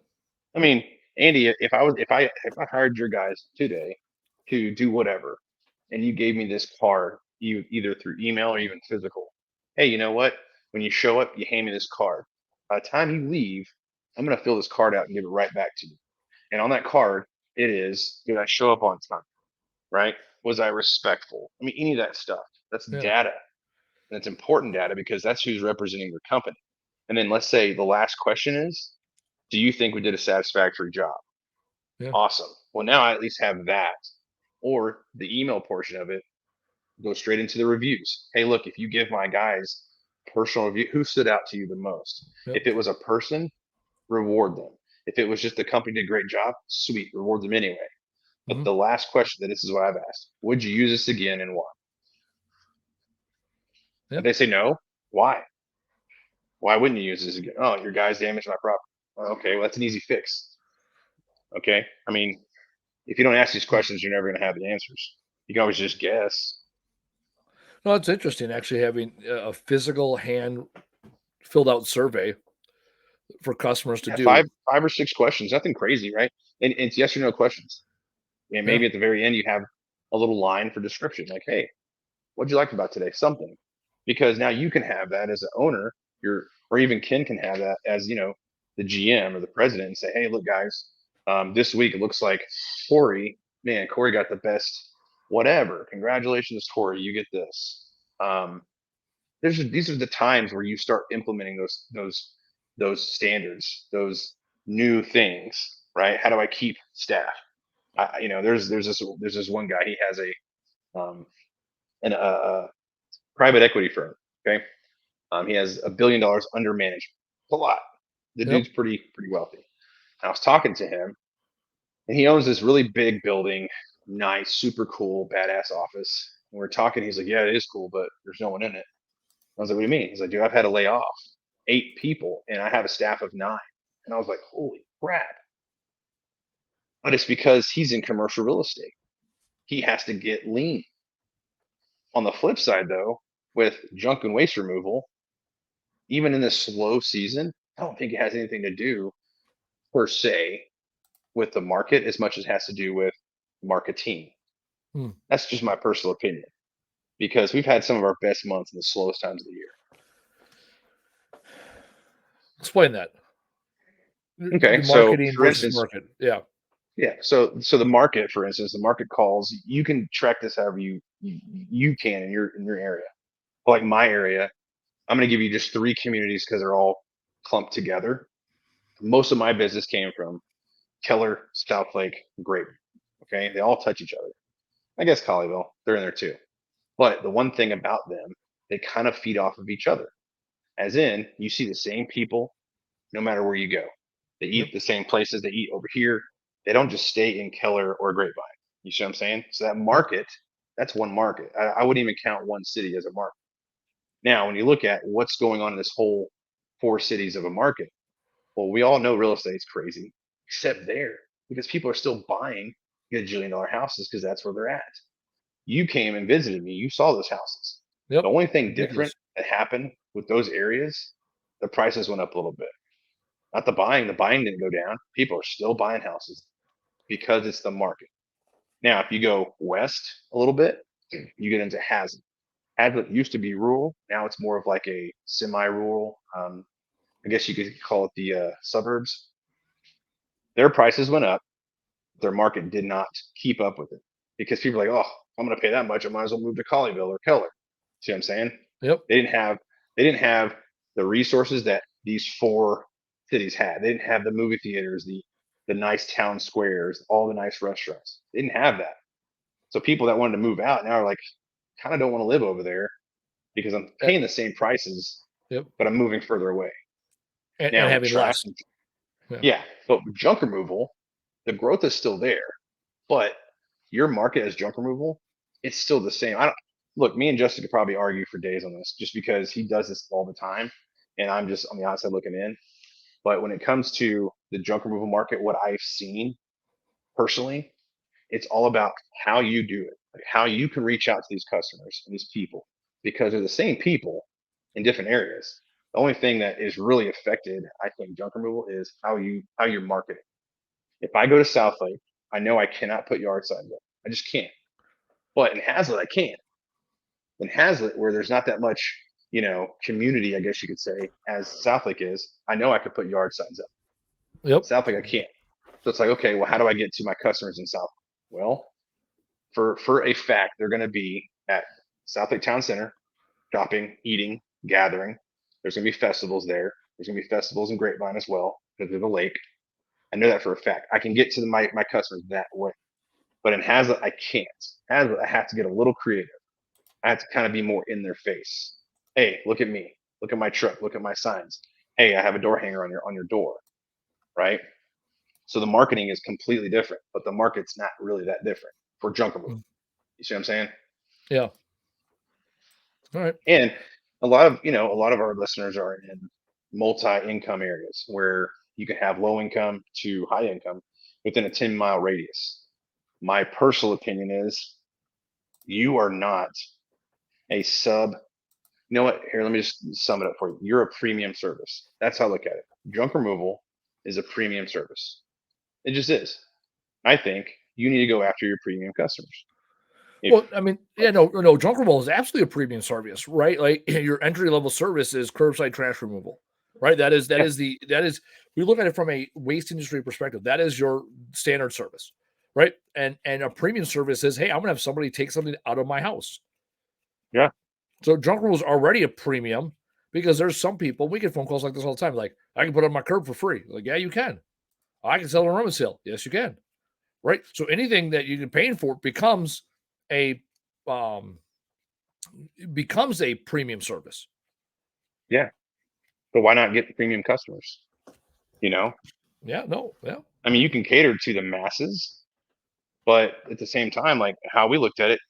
I mean, Andy, if I hired your guys today to do whatever, and you gave me this card, either through email or even physical, hey, you know what? When you show up, you hand me this card. By the time you leave, I'm gonna fill this card out and give it right back to you. And on that card, it is, did I show up on time? Right? Was I respectful? I mean, any of that stuff. That's Yeah. data. And it's important data because that's who's representing your company. And then let's say the last question is, do you think we did a satisfactory job? Yeah. Awesome. Well, now I at least have that. Or the email portion of it goes straight into the reviews. Hey, look, if you give my guys personal review. Who stood out to you the most? Yep. If it was a person, reward them. If it was just the company did a great job, sweet, reward them anyway. But Hmm. the last question that this is what I've asked: would you use this again and why? If Yep. they say no, why? Why wouldn't you use this again? Oh, your guys damaged my property. Okay, well that's an easy fix. Okay, I mean, if you don't ask these questions, you're never going to have the answers. You can always just guess. No, it's interesting actually having a physical hand filled out survey for customers to Yeah, do. five or six questions, nothing crazy, right? And it's yes or no questions. And Yeah. maybe at the very end you have a little line for description, like, "Hey, what'd you like about today?" Something, because now you can have that as an owner, or even Ken can have that as the GM or the president, and say, "Hey, look, guys, this week it looks like Corey got the best, whatever. Congratulations, Corey, you get this." These are the times where you start implementing those standards, those new things, right? How do I keep staff? There's this one guy. He has a private equity firm. Okay, he has $1 billion under management. It's a lot. The Yep. dude's pretty wealthy. I was talking to him, and he owns this really big building, nice, super cool, badass office. And we're talking. He's like, "Yeah, it is cool, but there's no one in it." I was like, "What do you mean?" He's like, "Dude, I've had to lay off 8 people, and I have a staff of 9." And I was like, "Holy crap!" But it's because he's in commercial real estate. He has to get lean. On the flip side, though, with junk and waste removal, even in this slow season, I don't think it has anything to do per se with the market as much as it has to do with marketing. Hmm. That's just my personal opinion because we've had some of our best months in the slowest times of the year. Explain that. Okay, The so marketing for versus instance, market. Yeah. yeah, so the market, for instance, the market calls. You can track this however you can in your area. Like my area, I'm going to give you just 3 communities because they're all clumped together. Most of my business came from Keller, Southlake, Grape. Okay, they all touch each other. I guess Colleyville, they're in there too. But the one thing about them, they kind of feed off of each other. As in, you see the same people no matter where you go. They Yep. eat the same places. They eat over here. They don't just stay in Keller or Grapevine. You see what I'm saying? So that Yep. market, that's one market. I wouldn't even count one city as a market. Now, when you look at what's going on in this whole 4 cities of a market, well, we all know real estate's crazy, except there, because people are still buying $1 gajillion houses because that's where they're at. You came and visited me. You saw those houses. The Yep. only thing different Ridiculous. that happened with those areas, the prices went up a little bit. Not the buying. The buying didn't go down. People are still buying houses because it's the market. Now, if you go west a little bit, you get into Hazlet. Hazlet used to be rural. Now it's more of like a semi-rural. I guess you could call it the suburbs. Their prices went up. Their market did not keep up with it because people are like, oh, I'm going to pay that much. I might as well move to Colleyville or Keller. See what I'm saying? Yep. They didn't have they didn't have the resources that these 4 cities had. They didn't have the movie theaters, the nice town squares, all the nice restaurants. They didn't have that. So people that wanted to move out now are like, kind of don't want to live over there because I'm Uh, paying the same prices, Yep. but I'm moving further away. And Now with having trash, less. Yeah. yeah, but with junk removal, the growth is still there, but your market as junk removal, it's still the same. I don't look. Me and Justin could probably argue for days on this, just because he does this all the time, and I'm just on the outside looking in. But when it comes to the junk removal market, what I've seen personally, it's all about how you do it, like how you can reach out to these customers and these people, because they're the same people in different areas. The only thing that is really affected, I think, junk removal is how you're marketing. If I go to Southlake, I know I cannot put yard signs up. I just can't. But in Hazlet, I can. In Hazlet, where there's not that much, community, I guess you could say, as Southlake is, I know I could put yard signs up. Yep. Southlake, I can't. So it's like, okay, well, how do I get to my customers in South? Well, for a fact, they're going to be at Southlake Town Center, shopping, eating, gathering. There's going to be festivals there. There's going to be festivals in Grapevine as well because of the lake. I know that for a fact. I can get to my customers that way. But in Hazlet, I can't. Hazlet, I have to get a little creative. I have to kind of be more in their face. Hey, look at me. Look at my truck. Look at my signs. Hey, I have a door hanger on your door, right? So the marketing is completely different, but the market's not really that different for junk removal. Mm. You see what I'm saying? Yeah. All right. And a lot of our listeners are in multi-income areas where you can have low income to high income within a 10-mile radius. My personal opinion is you are not a sub. You know what? Here, let me just sum it up for you. You're a premium service. That's how I look at it. Junk removal is a premium service. It just is. I think you need to go after your premium customers. If Well, I mean, yeah, no, junk removal is absolutely a premium service, right? Like your entry level service is curbside trash removal, right? That is yeah, we look at it from a waste industry perspective. That is your standard service, right? And a premium service is, hey, I'm gonna have somebody take something out of my house. yeah, So junk removal is already a premium because there's some people we get phone calls like this all the time, like I can put it on my curb for free. Like, yeah, you can. I can sell it on rummage sale. Yes, you can. Right. So anything that you can pay for becomes a um becomes a premium service. yeah. But why not get the premium customers? You know, Yeah, no, yeah, I mean, you can cater to the masses, but at the same time, like how we looked at it,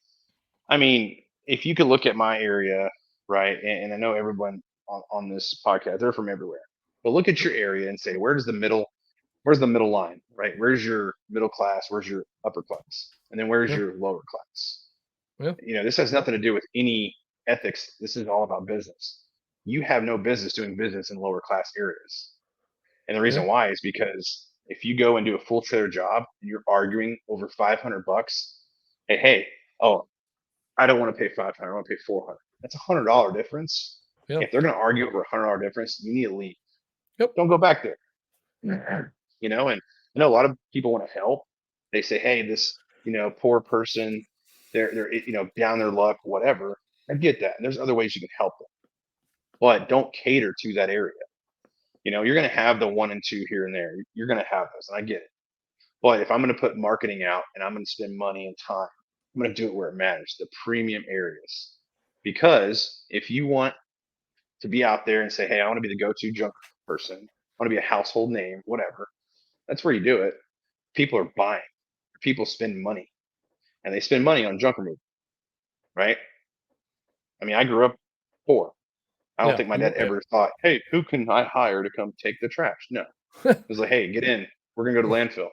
I mean, if you could look at my area, right, and I know everyone on this podcast, they're from everywhere, but look at your area and say, where's the middle line, right? Where's your middle class? Where's your upper class? And then where's yeah, your lower class? yeah, This has nothing to do with any ethics. This is all about business. You have no business doing business in lower class areas. And the yeah, reason why is because if you go and do a full trailer job and you're arguing over $500, hey, oh, I don't want to pay 500. I want to pay 400. That's $100 difference. yeah, If they're going to argue over $100 difference, you need to leave. yep, Don't go back there. And I know a lot of people want to help. They say, hey, this, poor person, they're, down their luck, whatever. I get that. And there's other ways you can help them, but don't cater to that area. You're going to have the one and two here and there. You're going to have those, and I get it. But if I'm going to put marketing out and I'm going to spend money and time, I'm going to do it where it matters, the premium areas. Because if you want to be out there and say, hey, I want to be the go-to junk person, I want to be a household name, whatever, that's where you do it. People are buying. People spend money, and they spend money on junk removal, right? I mean, I grew up poor. I don't yeah, think my dad yeah. ever thought, hey, who can I hire to come take the trash? No. It was like, hey, get in. We're gonna go to landfill.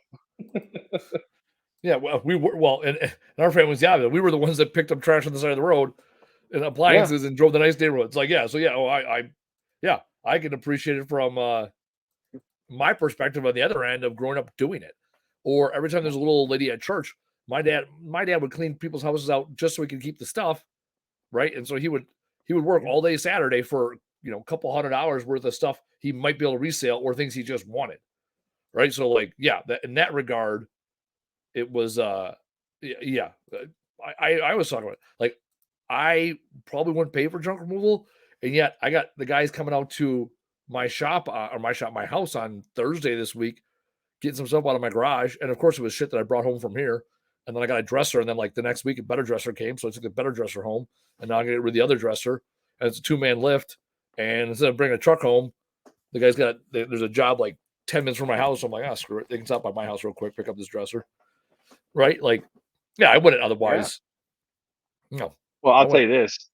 Yeah, well, we were and our family was we were the ones that picked up trash on the side of the road and Yeah. appliances and drove the nice neighborhoods. Like, yeah, so yeah, yeah, I can appreciate it from my perspective on the other end of growing up doing it. Or every time there's a little old lady at church, my dad would clean people's houses out just so he could keep the stuff, right? And so he would work Yeah. all day Saturday for a couple $100 worth of stuff he might be able to resale or things he just wanted, right? So like, yeah, that in that regard, it was yeah. I was talking about like I probably wouldn't pay for junk removal, and yet I got the guys coming out to my house on Thursday this week, getting some stuff out of my garage, and of course it was shit that I brought home from here. And then I got a dresser, and then like the next week a better dresser came, so I took the better dresser home, and now I'm gonna get rid of the other dresser, and it's a 2-man lift. And instead of bringing a truck home, the guy's there's a job like 10 minutes from my house. So I'm like, screw it, they can stop by my house real quick, pick up this dresser, right? Like, yeah, I wouldn't Yeah. otherwise. No, Well, I I'll tell wouldn't. you this.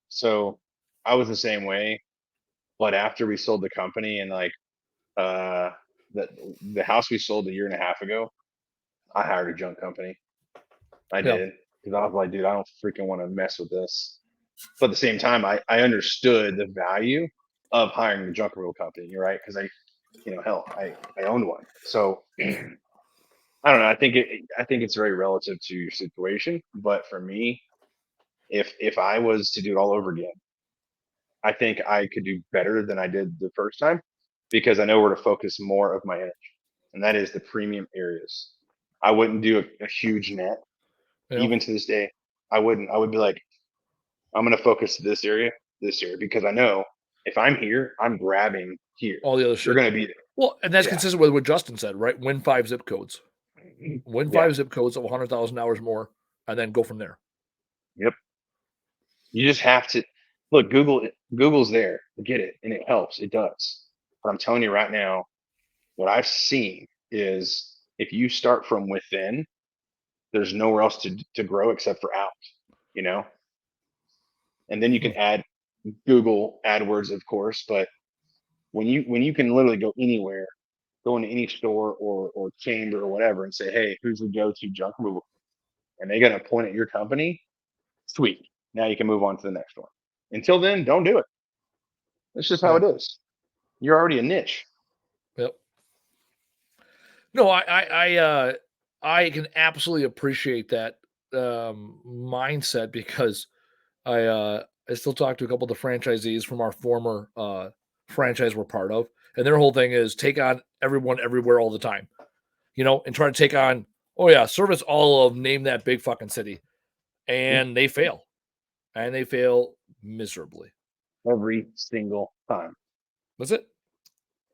So I was the same way, but after we sold the company and like uh the the house we sold a year and a half ago, I hired a junk company. I Yeah, did. Because I was like, dude, I don't freaking want to mess with this. But at the same time, I understood the value of hiring the junk removal company, you're right? Because hell, I owned one. So I don't know. I think it's very relative to your situation. But for me, if I was to do it all over again, I think I could do better than I did the first time because I know where to focus more of my energy, and that is the premium areas. I wouldn't do a huge net, yeah, even to this day. I wouldn't. I would be like, I'm going to focus this area, because I know if I'm here, I'm grabbing here. all the other You're shit. going to be there. Well, and that's Yeah. consistent with what Justin said, right? Win 5 zip codes, win Yeah. 5 zip codes of $100,000 more, and then go from there. Yep. You just have to. Look, Google's there. Get it, and it helps. It does. But I'm telling you right now, what I've seen is if you start from within, there's nowhere else to grow except for out. You know, and then you Hmm. can add Google AdWords, of course. But when you can literally go anywhere, go into any store or chamber or whatever, and say, hey, who's the go-to junk removal? And they got a point at your company. Sweet. Now you can move on to the next one. Until then, don't do it. That's just how Yeah. it is. You're already a niche. Yep. No, I can absolutely appreciate that mindset because I still talk to a couple of the franchisees from our former franchise we're part of, and their whole thing is take on everyone everywhere all the time, and try to take on, oh yeah, service all of name that big fucking city, and they fail miserably. Every single time. That's it.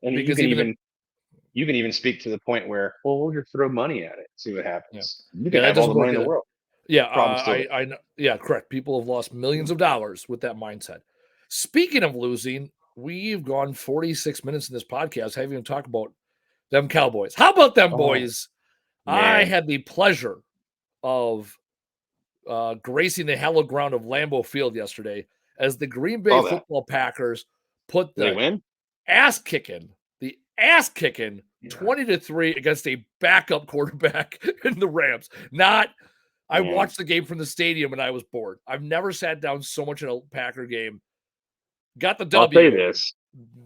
And you Because can even the even speak to the point where, well, we'll just throw money at it, see what yeah happens. You yeah can that have all doesn't the money work in the either. world. Yeah, Problem still I know. Yeah, correct. People have lost millions of dollars with that mindset. Speaking of losing, we've gone 46 minutes in this podcast. Haven't even talked about them Cowboys. How about them oh boys? I man, had the pleasure of gracing the hallowed ground of Lambeau Field yesterday as the Green Bay saw that. Football Packers put Did they win? ass kicking, the ass kicking Yeah, 20-3 against a backup quarterback in the Rams. Not I man. watched the game from the stadium and I was bored. I've never sat down so much in a Packer game. Got the Well, I'll tell you W. this.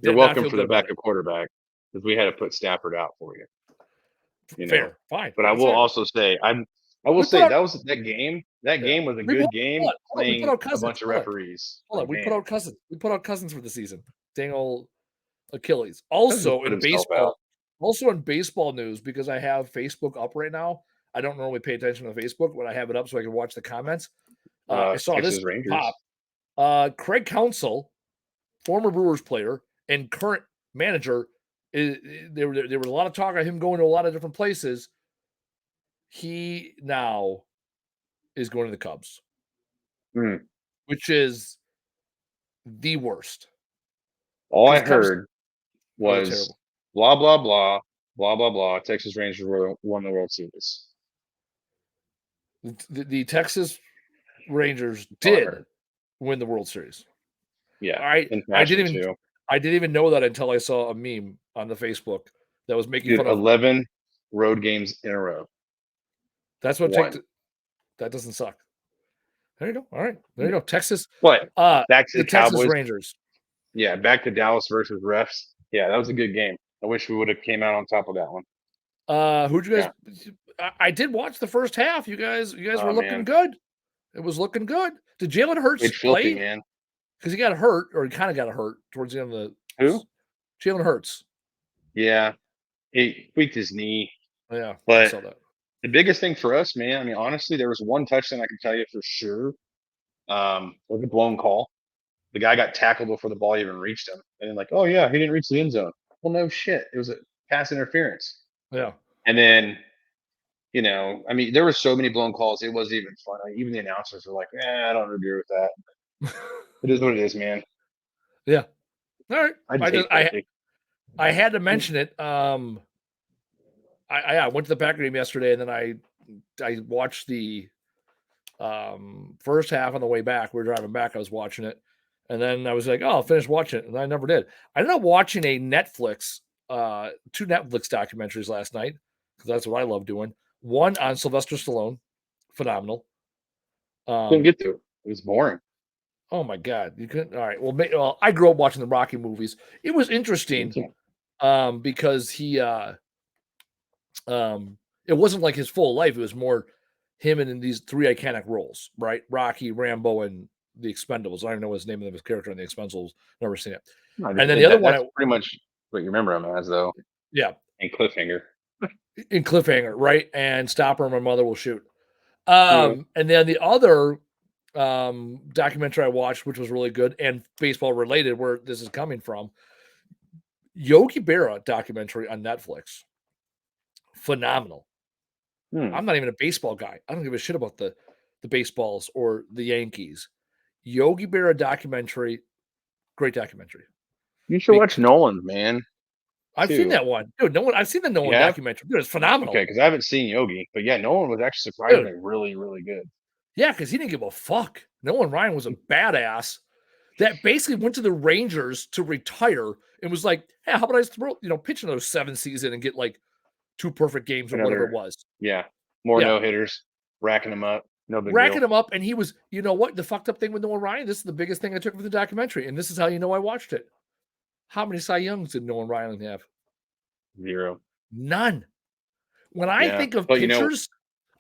You're Did not welcome feel for good the about it. backup quarterback because we had to put Stafford out for you. You know, Fair, fine. but I That's will all right. also say I will We put say out that was that game. That yeah. game was a We put good game hold on. We put playing out a Cousins. bunch of Hold on. referees. Hold But on. We put man, out Cousins. We put out Cousins for the season. Dang old Achilles. doesn't put himself out. Also in baseball news, because I have Facebook up right now. I don't normally pay attention to Facebook, but I have it up so I can watch the comments. I saw this Texas pop. Rangers. Craig Counsell, former Brewers player and current manager, there was a lot of talk of him going to a lot of different places. He now is going to the Cubs, Hmm. which is the worst All because I the Cubs heard are was terrible. blah blah blah blah blah blah. Texas Rangers won the World Series. The Texas Rangers That's all I did heard. win the World Series. Yeah, I in I fashion didn't even too, I didn't even know that until I saw a meme on the Facebook that was making dude. fun of. 11 road games in a row. That's what take. One. That doesn't suck. There you go. All right, there you go. Texas, But back to the the Texas Cowboys. Rangers. Yeah, back to Dallas versus refs. Yeah, that was a good game. I wish we would have came out on top of that one. Who'd you guys? Yeah. I did watch the first half. You guys were Oh looking man, good. It was looking good. Did Jalen Hurts played filthy, play? man. Because he got hurt, or he kind of got hurt towards the end of the. Who? Jalen Hurts. Yeah, he tweaked his knee. Yeah, I But saw that. the biggest thing for us, man. I mean, honestly, there was one touchdown I can tell you for sure. Was a blown call. The guy got tackled before the ball even reached him, and then like, oh yeah, he didn't reach the end zone. Well, no shit, it was a pass interference. Yeah. And then I mean, there were so many blown calls, it wasn't even fun. Like, even the announcers were like, I don't agree with that. It is what it is, man. Yeah. All right. I I just just hate filthy. I had to mention it. I went to the Packer game yesterday, and then I watched the first half on the way back. We were driving back. I was watching it, and then I was like, "Oh, I'll finish watching it," and I never did. I ended up watching two Netflix documentaries last night because that's what I love doing. One on Sylvester Stallone, phenomenal. Couldn't Um, get to it. It was boring. oh my god, you couldn't. All right, well, I grew up watching the Rocky movies. It was You interesting can't. because it wasn't like his full life. It was more him in these three iconic roles, right? Rocky, Rambo, and the Expendables. I don't even know his name of his character in the Expendables. Never seen it. No, And then the other one, that's pretty much what you remember him as, though. yeah, And cliffhanger. in Cliffhanger, right? And Stopper, my mother will shoot. Yeah. And then the other documentary I watched, which was really good and baseball related, where this is coming from, Yogi Berra documentary on Netflix. Phenomenal. Hmm. I'm not even a baseball guy. I don't give a shit about the baseballs or the Yankees. Yogi Berra documentary, great documentary. You should watch Because Nolan, man, I've seen too. that one, dude. I've seen the You Nolan have? documentary, dude. It's Okay, phenomenal, because I haven't seen Yogi, but yeah, Nolan was actually dude. surprisingly really, really good. Yeah, because he didn't give a fuck. Nolan Ryan was a badass that basically went to the Rangers to retire and was like, "Hey, how about I throw, pitch another 7 season and get like 2 perfect games or whatever it Another, was." yeah, more Yeah, no hitters, racking them up. No big racking deal. him up, and he was, you know what? The fucked up thing with Nolan Ryan. This is the biggest thing I took from the documentary, and this is how you know I watched it. How many Cy Youngs did Nolan Ryan have? 0. None. When I Yeah, think of but pitchers,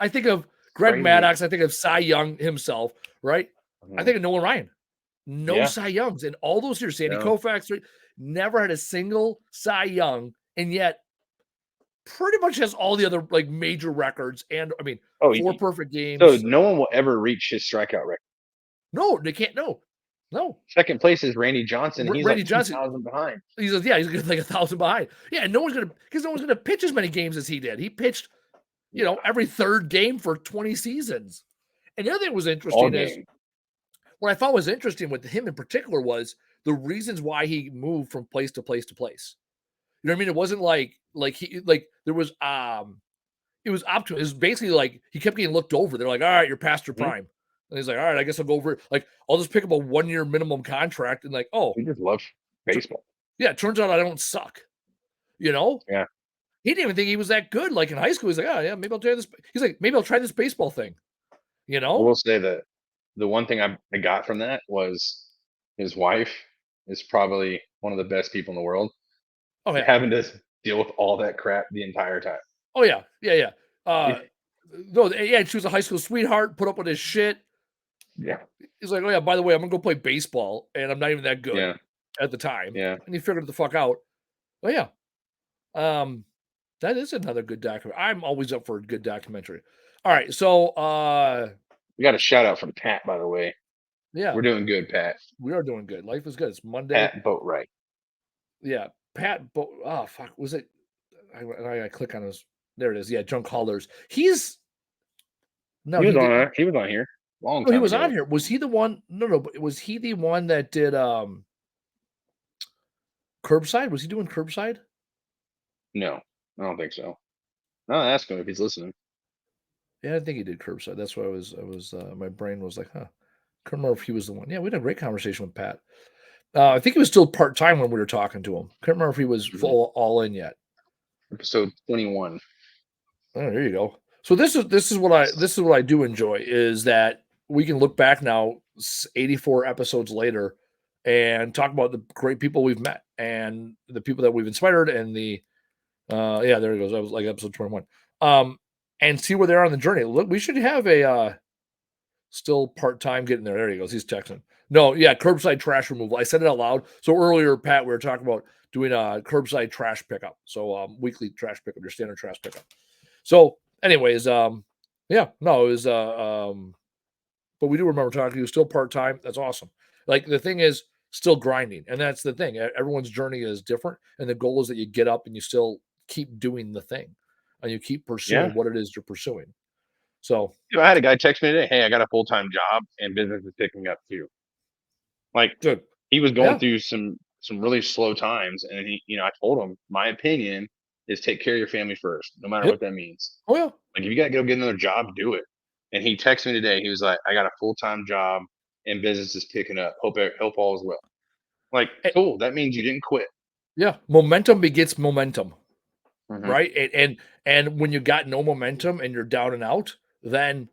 I think of Greg crazy. Maddux. I think of Cy Young himself, right? I Mhm. think of Nolan Ryan. No Yeah, Cy Youngs in all those years. Sandy no. Koufax right, never had a single Cy Young, and yet pretty much has all the other like major records. And I mean, Oh, 4 perfect games. so no one will ever reach his strikeout record. No, they can't. No, no. Second place is Randy Johnson, and he's like Randy Johnson. 2,000 behind. He's like, yeah, he's like 1,000 behind. Yeah, no one's gonna because no one's gonna pitch as many games as he did. He pitched, Yeah, every third game for 20 seasons. And the other thing was all interesting is game. what I thought was interesting with him in particular was the reasons why he moved from place to place to place. You know what I mean? It wasn't like he like there was it was up to it was basically like he kept getting looked over. They're like, all right, you're past your Mhm. prime. And he's like, all right, I guess I'll go over like I'll just pick up a 1 year minimum contract and like, oh, He just loves t- baseball. yeah, it turns out I don't suck. You know? Yeah. He didn't even think he was that good. Like in high school, he's like, oh yeah, maybe I'll try this. He's like, maybe I'll try this baseball thing. You I know? will say that the one thing I got from that was his wife is probably one of the best people in the world Oh for yeah. having to deal with all that crap the entire time. Oh yeah. Yeah, yeah. No, yeah, she was a high school sweetheart, put up with his shit. Yeah. He's like, "Oh yeah, by the way, I'm gonna go play baseball, and I'm not even that good Yeah. at the time." Yeah. And he figured it the fuck out. Oh yeah, um, that is another good documentary. I'm always up for a good documentary. All right, so We got a shout out from Pat, by the way. yeah, We're doing good, Pat. we are doing good. Life is good. It's Monday. Pat Boatwright. Yeah, oh fuck, was it? I click on his. There it is. Yeah, John Callers. He's no, He was he on didn't. he was on here a long No, he time was on ago. here. Was he the one? No, no, but was he the one that did Curbside? Was he doing Curbside? No, I don't think so. I'll ask him if he's listening. Yeah, I think he did Curbside. That's why my brain was like, huh. Couldn't remember if he was the one. Yeah, we had a great conversation with Pat. I think he was still part time when we were talking to him. Couldn't remember if he was Mhm. full all in yet. Episode 21. Oh, there you go. So this is what I do enjoy is that we can look back now 84 episodes later and talk about the great people we've met and the people that we've inspired and the yeah, there it goes. That was like episode 21. Um and see where they are on the journey. Look, we should have a still part-time getting there. There he goes. He's texting. No, yeah, curbside trash removal. I said it out loud. So earlier, Pat, we were talking about doing a curbside trash pickup. So weekly trash pickup, your standard trash pickup. So, anyways, yeah, no, it was but we do remember talking to you still part-time. That's awesome. Like the thing is still grinding. And that's the thing. Everyone's journey is different. And the goal is that you get up and you still keep doing the thing and you keep Yeah. pursuing what it is you're pursuing. So I had a guy text me today, "Hey, I got a full-time job and business is picking up too." Like, good. he was going Yeah. through some really slow times, and I told him, "My opinion is take care of your family first, no matter Yep. what that means. Oh yeah. Like, if you gotta go get another job, do it." And he texted me today. He was like, "I got a full-time job and business is picking up. Hope all is well." Like, Eh, cool. That means you didn't quit. yeah. Momentum begets momentum. Mhm. Right? And when you got no momentum and you're down and out, then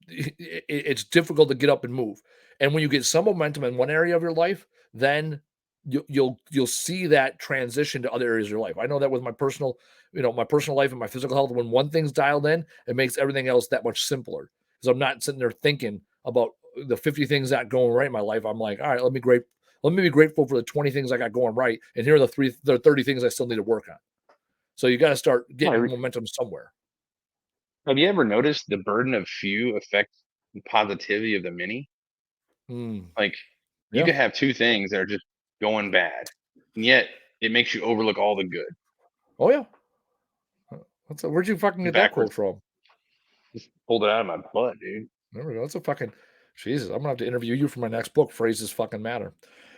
it's difficult to get up and move. And when you get some momentum in one area of your life, then you'll see that transition to other areas of your life. I know that with my personal, my personal life and my physical health. When one thing's dialed in, it makes everything else that much simpler because I'm not sitting there thinking about the 50 things that going right in my life. I'm like, all right, let me be grateful for the 20 things I got going right, and here are the 30 things I still need to work on. So you got to start getting Right. momentum somewhere. Have you ever noticed the burden of few affects the positivity of the many? Mm, Like, you yeah. could have 2 things that are just going bad, and yet it makes you overlook all the good. Oh yeah. Where'd you fucking It's get that quote backwards. from? Just pulled it out of my butt, dude. There we go. That's a fucking. Jesus, I'm gonna have to interview you for my next book. Phrases fucking matter.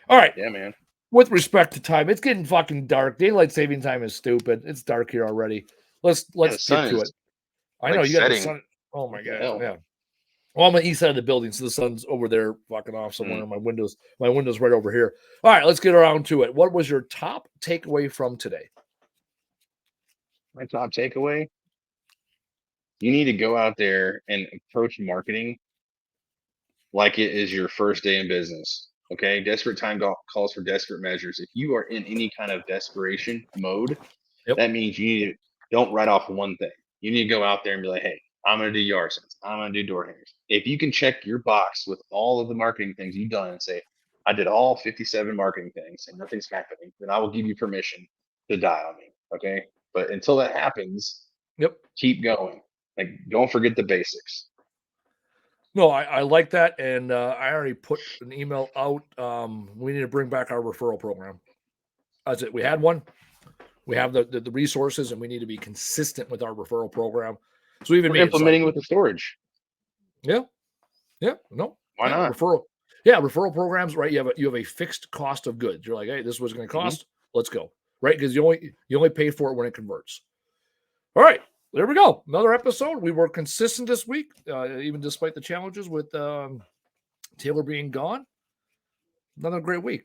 All right. Yeah, man. With respect to time, it's getting fucking dark. Daylight saving time is stupid. It's dark here already. Let's Yeah, the get sun to is it. I know like you got the setting. sun. Oh my What the god, hell? yeah. Well, I'm on the east side of the building, so the sun's over there fucking off somewhere. Mm. My window's right over here. All right, let's get around to it. What was your top takeaway from today? My top takeaway: you need to go out there and approach marketing like it is your first day in business. Okay, desperate time calls for desperate measures. If you are in any kind of desperation mode, Yep. that means you need to don't write off one thing. You need to go out there and be like, hey, I'm going to do yard signs. I'm going to do door hangers. If you can check your box with all of the marketing things you've done and say, I did all 57 marketing things and nothing's happening, then I will give you permission to die on me. Okay. But until that happens, Yep. keep going. Like, don't forget the basics. No, I like that, and I already put an email out. We need to bring back our referral program. That's it. We had one. We have the resources, and we need to be consistent with our referral program. So even We're me, it's like, implementing with the storage. yeah, yeah, no, Why yeah, not? referral, yeah, referral programs, right? You have a fixed cost of goods. You're like, hey, this is what's going to Hmm. cost. Let's go, right? Because you only pay for it when it converts. All right, there we go. Another episode. We were consistent this week, even despite the challenges with Taylor being gone. Another great week.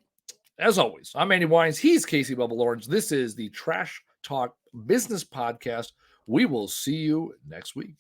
As always, I'm Andy Weins. He's Casey Bubba Lawrence. This is the Trash Talk Business Podcast. We will see you next week.